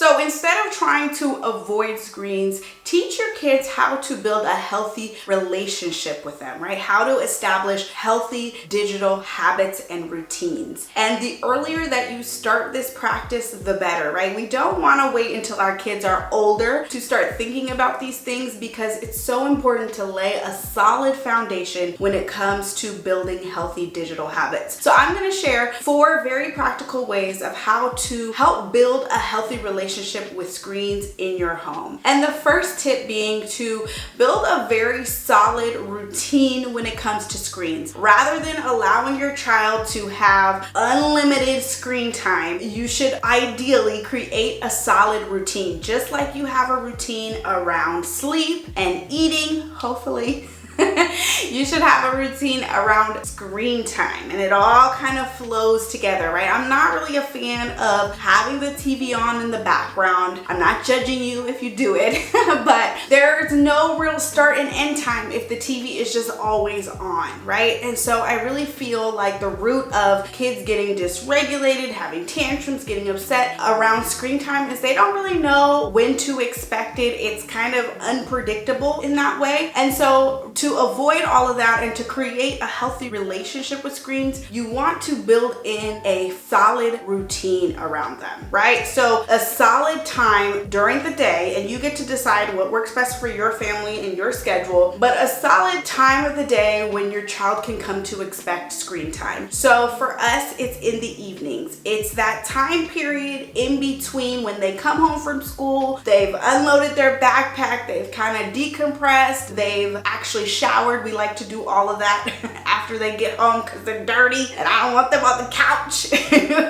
So instead of trying to avoid screens, teach your kids how to build a healthy relationship with them, right? How to establish healthy digital habits and routines. And the earlier that you start this practice, the better, right? We don't want to wait until our kids are older to start thinking about these things, because it's so important to lay a solid foundation when it comes to building healthy digital habits. So I'm going to share 4 very practical ways of how to help build a healthy relationship with screens in your home. And the first tip being to build a very solid routine when it comes to screens. Rather than allowing your child to have unlimited screen time, you should ideally create a solid routine, just like you have a routine around sleep and eating, hopefully. You should have a routine around screen time, and it all kind of flows together, right? I'm not really a fan of having the TV on in the background. I'm not judging you if you do it, but there's no real start and end time if the TV is just always on, right? And so I really feel like the root of kids getting dysregulated, having tantrums, getting upset around screen time is they don't really know when to expect it. It's kind of unpredictable in that way. And so to avoid all of that and to create a healthy relationship with screens, you want to build in a solid routine around them, right? So a solid time during the day, and you get to decide what works best for your family and your schedule, but a solid time of the day when your child can come to expect screen time. So for us, it's in the evenings. It's that time period in between when they come home from school, they've unloaded their backpack, they've kind of decompressed, they've actually showered. We like to do all of that after they get home because they're dirty and I don't want them on the couch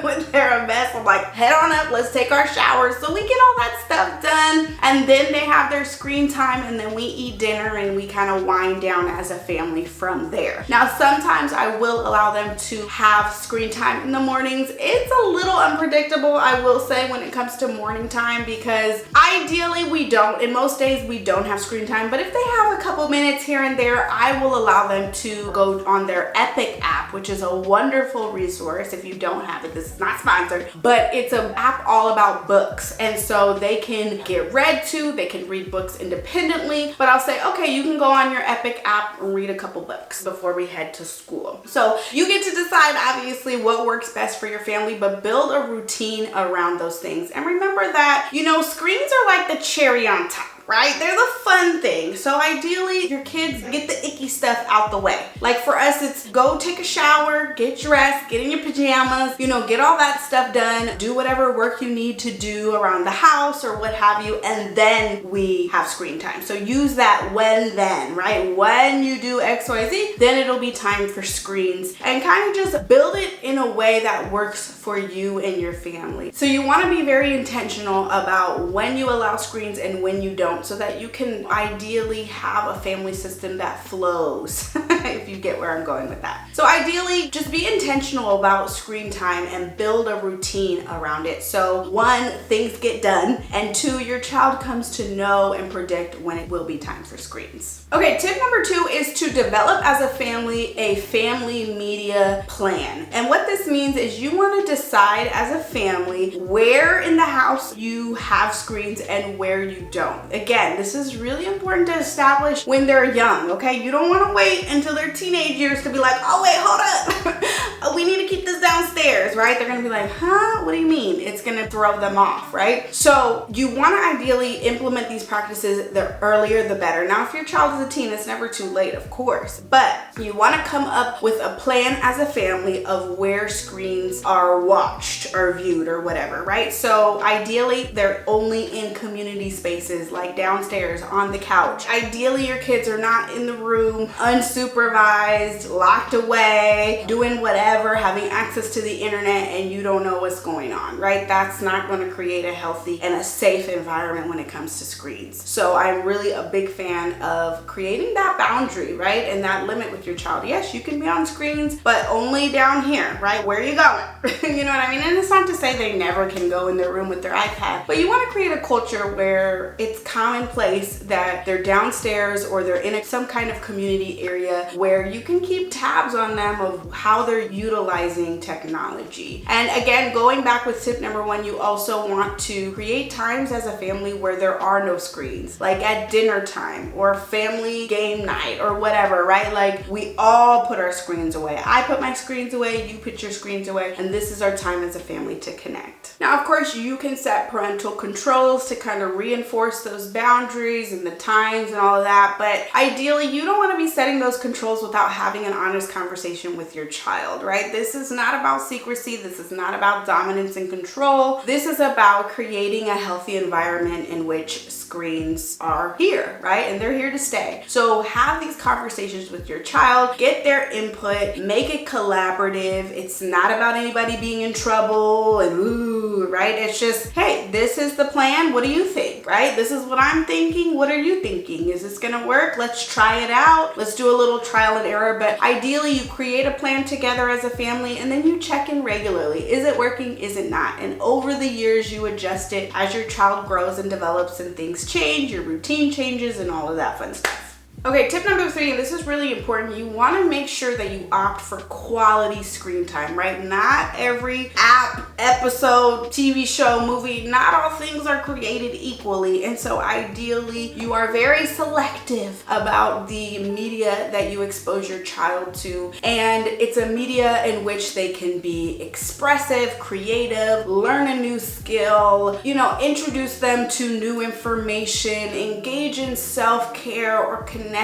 when they're a mess. I'm like, head on up, let's take our showers. So we get all that stuff done, and then they have their screen time, and then we eat dinner and we kind of wind down as a family from there. Now, sometimes I will allow them to have screen time in the mornings. It's a little unpredictable, I will say, when it comes to morning time, because ideally we don't. In most days we don't have screen time, but if they have a couple minutes here and there, I will allow them to go on their Epic app, which is a wonderful resource. If you don't have it, this is not sponsored, but it's an app all about books. And so they can get read to, they can read books independently, but I'll say, okay, you can go on your Epic app and read a couple books before we head to school. So you get to decide, obviously, what works best for your family, but build a routine around those things. And remember that, screens are like the cherry on top, right? They're the fun thing. So ideally, your kids get the icky stuff out the way. Like for us, it's go take a shower, get dressed, get in your pajamas, get all that stuff done, do whatever work you need to do around the house or what have you, and then we have screen time. So use that then, right? When you do XYZ, then it'll be time for screens, and kind of just build it in a way that works for you and your family. So you want to be very intentional about when you allow screens and when you don't, so that you can ideally have a family system that flows, if you get where I'm going with that. So ideally, just be intentional about screen time and build a routine around it. So 1, things get done, and 2, your child comes to know and predict when it will be time for screens. Okay, tip number 2 is to develop as a family a family media plan. And what this means is you want to decide as a family where in the house you have screens and where you don't. Again, this is really important to establish when they're young, okay? You don't want to wait until they're teenage years to be like, oh wait, hold up. We need to keep this downstairs, right? They're going to be like, huh? What do you mean? It's going to throw them off, right? So you want to ideally implement these practices the earlier the better. Now, if your child is a teen, it's never too late, of course, but you want to come up with a plan as a family of where screens are watched or viewed or whatever, right? So ideally, they're only in community spaces like downstairs on the couch. Ideally, your kids are not in the room, unsupervised, locked away, doing whatever, having access to the internet, and you don't know what's going on, right? That's not going to create a healthy and a safe environment when it comes to screens. So I'm really a big fan of creating that boundary, right? And that limit with with your child. Yes, you can be on screens, but only down here, right? Where are you going? You know what I mean? And it's not to say they never can go in their room with their iPad, but you want to create a culture where it's commonplace that they're downstairs or they're in some kind of community area where you can keep tabs on them of how they're utilizing technology. And again, going back with tip number 1, you also want to create times as a family where there are no screens, like at dinner time or family game night or whatever, right? Like we all put our screens away. I put my screens away, you put your screens away, and this is our time as a family to connect. Now, of course, you can set parental controls to kind of reinforce those boundaries and the times and all of that, but ideally you don't want to be setting those controls without having an honest conversation with your child, right? This is not about secrecy. This is not about dominance and control. This is about creating a healthy environment in which screens are here, right? And they're here to stay. So have these conversations with your child, get their input, make it collaborative. It's not about anybody being in trouble and ooh, right? It's just, hey, this is the plan. What do you think, right? This is what I'm thinking. What are you thinking? Is this gonna work? Let's try it out. Let's do a little trial and error. But ideally, you create a plan together as a family and then you check in regularly. Is it working? Is it not? And over the years, you adjust it as your child grows and develops and things change, your routine changes, and all of that fun stuff. Okay, tip number 3, and this is really important. You want to make sure that you opt for quality screen time, right? Not every app, episode, TV show, movie, not all things are created equally. And so ideally, you are very selective about the media that you expose your child to. And it's a media in which they can be expressive, creative, learn a new skill, introduce them to new information, engage in self-care or connection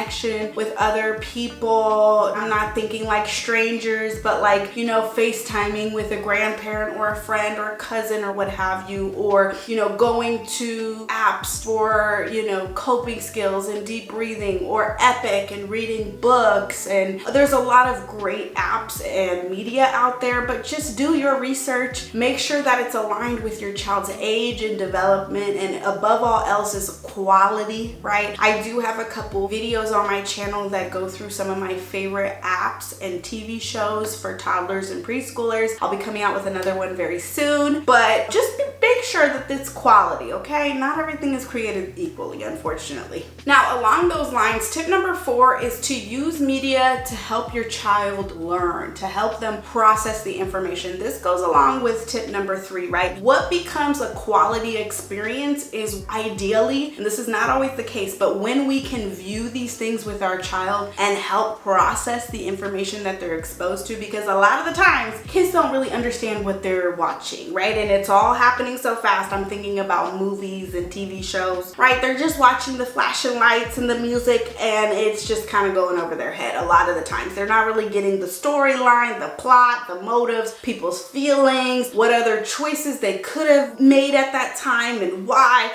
with other people. I'm not thinking like strangers, but like, FaceTiming with a grandparent or a friend or a cousin or what have you, or, going to apps for, coping skills and deep breathing, or Epic and reading books. And there's a lot of great apps and media out there, but just do your research. Make sure that it's aligned with your child's age and development, and above all else is quality, right? I do have a couple videos on my channel that go through some of my favorite apps and TV shows for toddlers and preschoolers. I'll be coming out with another one very soon, but just make sure that it's quality, okay? Not everything is created equally, unfortunately. Now, along those lines, tip number 4 is to use media to help your child learn, to help them process the information. This goes along with tip number 3, right? What becomes a quality experience is ideally, and this is not always the case, but when we can view these things with our child and help process the information that they're exposed to, because a lot of the times kids don't really understand what they're watching, right? And it's all happening so fast. I'm thinking about movies and TV shows, right? They're just watching the flashing lights and the music, and it's just kind of going over their head a lot of the times. They're not really getting the storyline, the plot, the motives, people's feelings, what other choices they could have made at that time and why.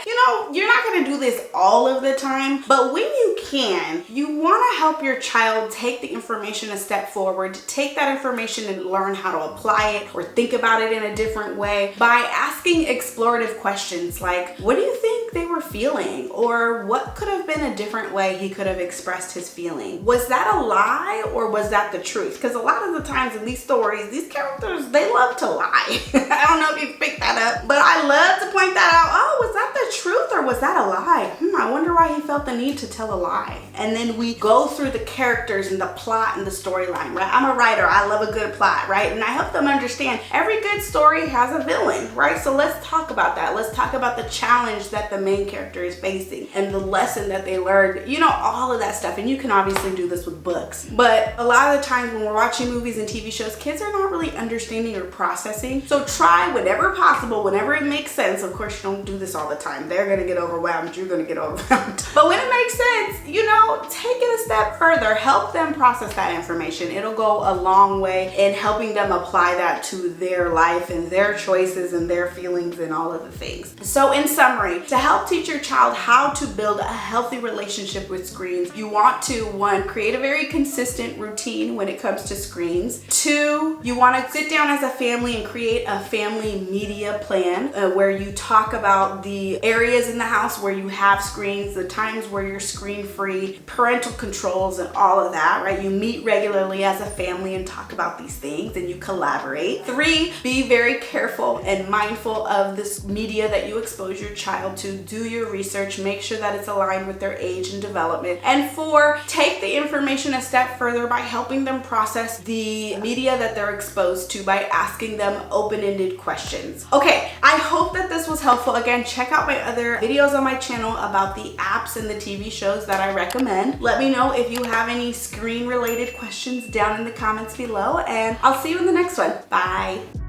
You're not going to do this all of the time, but when you can, you want to help your child take the information a step forward, take that information and learn how to apply it or think about it in a different way by asking explorative questions like, what do you think they were feeling? Or what could have been a different way he could have expressed his feeling? Was that a lie or was that the truth? Because a lot of the times in these stories, these characters, they love to lie. I don't know if you picked that up, but I love to point that out. Oh, was that the truth or was that a lie? I wonder why he felt the need to tell a lie. And then we go through the characters and the plot and the storyline, right? I'm a writer. I love a good plot, right? And I help them understand every good story has a villain, right? So let's talk about that. Let's talk about the challenge that the main character is facing and the lesson that they learned, all of that stuff. And you can obviously do this with books. But a lot of the times when we're watching movies and TV shows, kids are not really understanding or processing. So try whenever possible, whenever it makes sense. Of course, you don't do this all the time. They're going to get overwhelmed. You're going to get overwhelmed. But when it makes sense, take it a step further. Help them process that information. It'll go a long way in helping them apply that to their life and their choices and their feelings and all of the things. So in summary, to help teach your child how to build a healthy relationship with screens, you want to, 1, create a very consistent routine when it comes to screens. 2, you want to sit down as a family and create a family media plan where you talk about the areas in the house where you have screens, the time times where you're screen free, parental controls and all of that, right? You meet regularly as a family and talk about these things and you collaborate. 3, be very careful and mindful of this media that you expose your child to. Do your research, make sure that it's aligned with their age and development. And 4, take the information a step further by helping them process the media that they're exposed to by asking them open-ended questions. Okay, I hope that this was helpful. Again, check out my other videos on my channel about the apps and the TV shows that I recommend. Let me know if you have any screen related questions down in the comments below, and I'll see you in the next one. Bye.